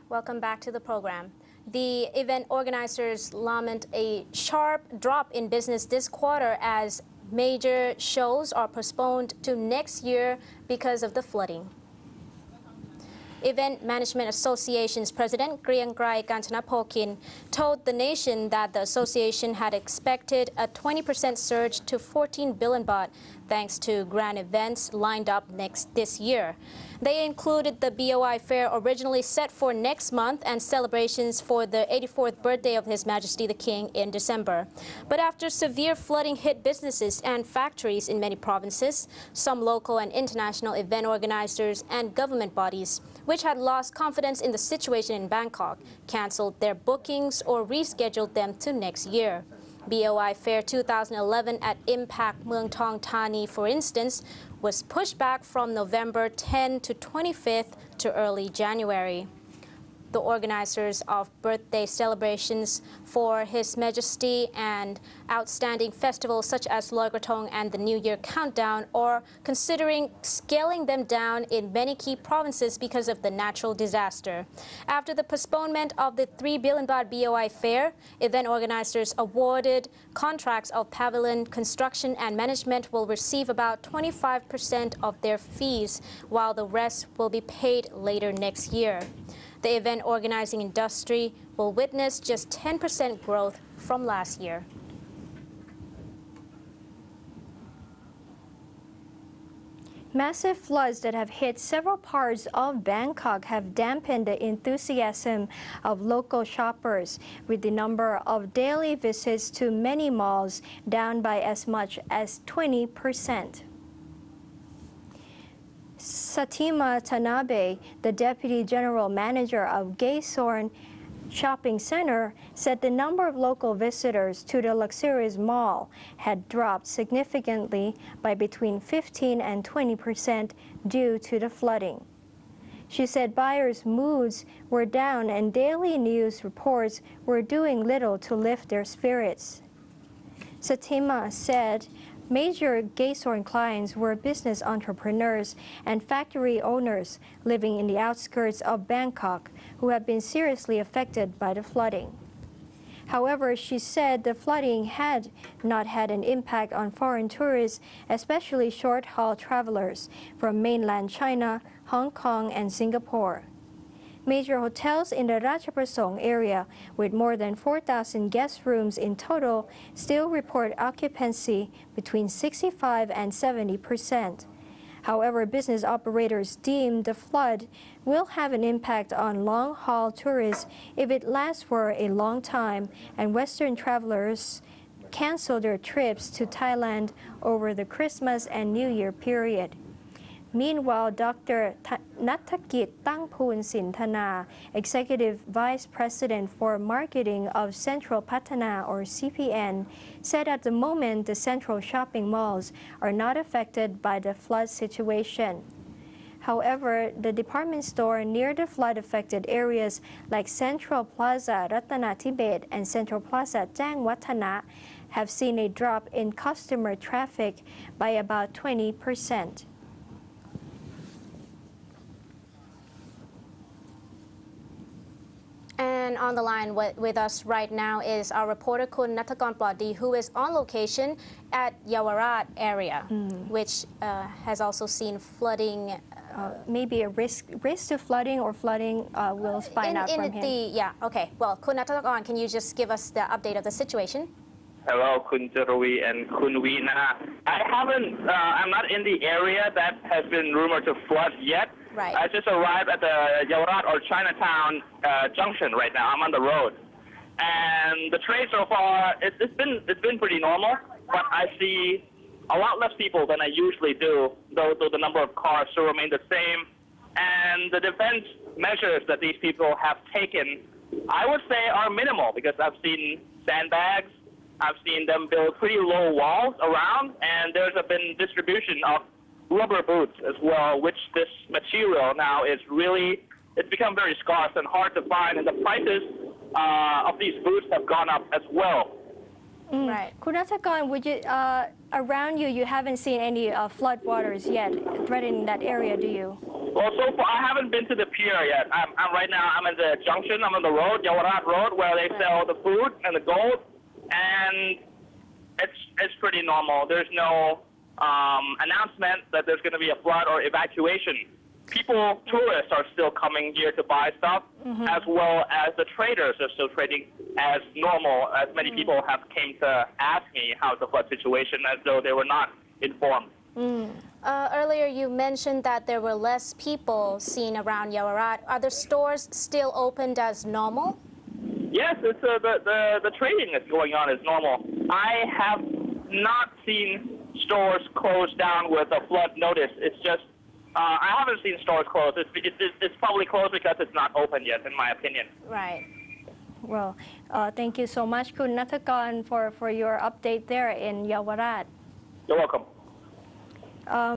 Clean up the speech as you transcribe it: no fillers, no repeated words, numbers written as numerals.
Welcome back to the program. The event organizers lament a sharp drop in business this quarter as major shows are postponed to next year because of the flooding. Event Management Association's president, Griangrai Kanchanapokin, told the nation that the association had expected a 20% surge to 14 billion baht thanks to grand events lined up this year. They included the BOI fair originally set for next month and celebrations for the 84th birthday of His Majesty the King in December. But after severe flooding hit businesses and factories in many provinces, some local and international event organizers and government bodies, which had lost confidence in the situation in Bangkok, canceled their bookings or rescheduled them to next year. BOI Fair 2011 at Impact Mueang Thong Thani, for instance, was pushed back from November 10 to 25th to early January. The organizers of birthday celebrations for His Majesty and outstanding festivals such as Loi Krathong and the New Year Countdown are considering scaling them down in many key provinces because of the natural disaster. After the postponement of the 3 billion baht BOI fair, event organizers awarded contracts of pavilion construction and management will receive about 25% of their fees, while the rest will be paid later next year. The event organizing industry will witness just 10% growth from last year. Massive floods that have hit several parts of Bangkok have dampened the enthusiasm of local shoppers, with the number of daily visits to many malls down by as much as 20%. Satima Tanabe, the Deputy General Manager of Gaesorn Shopping Center, said the number of local visitors to the luxurious mall had dropped significantly by between 15% and 20% due to the flooding. She said buyers' moods were down and daily news reports were doing little to lift their spirits. Satima said major Gaesorn clients were business entrepreneurs and factory owners living in the outskirts of Bangkok who have been seriously affected by the flooding. However, she said the flooding had not had an impact on foreign tourists, especially short-haul travelers from mainland China, Hong Kong, and Singapore. Major hotels in the Ratchaprasong area, with more than 4,000 guest rooms in total, still report occupancy between 65% and 70%. However, business operators deem the flood will have an impact on long-haul tourists if it lasts for a long time, and Western travelers cancel their trips to Thailand over the Christmas and New Year period. Meanwhile, Dr. Natthakit Tangpoon Sinthana, Executive Vice President for Marketing of Central Patana or CPN, said at the moment the central shopping malls are not affected by the flood situation. However, the department store near the flood-affected areas like Central Plaza Ratana Tibet and Central Plaza Jang Watana have seen a drop in customer traffic by about 20%. And on the line with us right now is our reporter Kun Natthakon Plodi, who is on location at Yawarat area, which has also seen flooding. Maybe a risk to flooding or flooding will find out from him. Yeah, okay. Well, Kun Natthakon, can you just give us the update of the situation? Hello, Kun Jarawi and Kun Weena. I'm not in the area that has been rumored to flood yet. Right. I just arrived at the Yawarat or Chinatown junction right now. I'm on the road. And the train so far, it's been pretty normal, but I see a lot less people than I usually do, though the number of cars still remain the same. And the defense measures that these people have taken, I would say, are minimal, because I've seen sandbags, I've seen them build pretty low walls around, and there's been distribution of rubber boots as well, which this material now is it's become very scarce and hard to find, and the prices of these boots have gone up as well. Right. Kun Natthakon, would you, around you haven't seen any flood waters yet threatening that area, do you? Well, so far I haven't been to the pier yet. I'm right now. I'm at the junction. I'm on the road, Yawarat Road, where they sell the food and the gold, and it's pretty normal. There's no announcement that there's going to be a flood or evacuation. Tourists are still coming here to buy stuff, as well as the traders are still trading as normal. As many people have came to ask me how's the flood situation, as though they were not informed. Earlier you mentioned that there were less people seen around Yawarat. Are the stores still opened as normal? Yes, it's, the trading that's going on is normal. I have not seen stores closed down with a flood notice. It's just, I haven't seen stores closed. It's probably closed because it's not open yet, in my opinion. Right. Well, thank you so much, Kun Nathakorn, for your update there in Yawarat. You're welcome.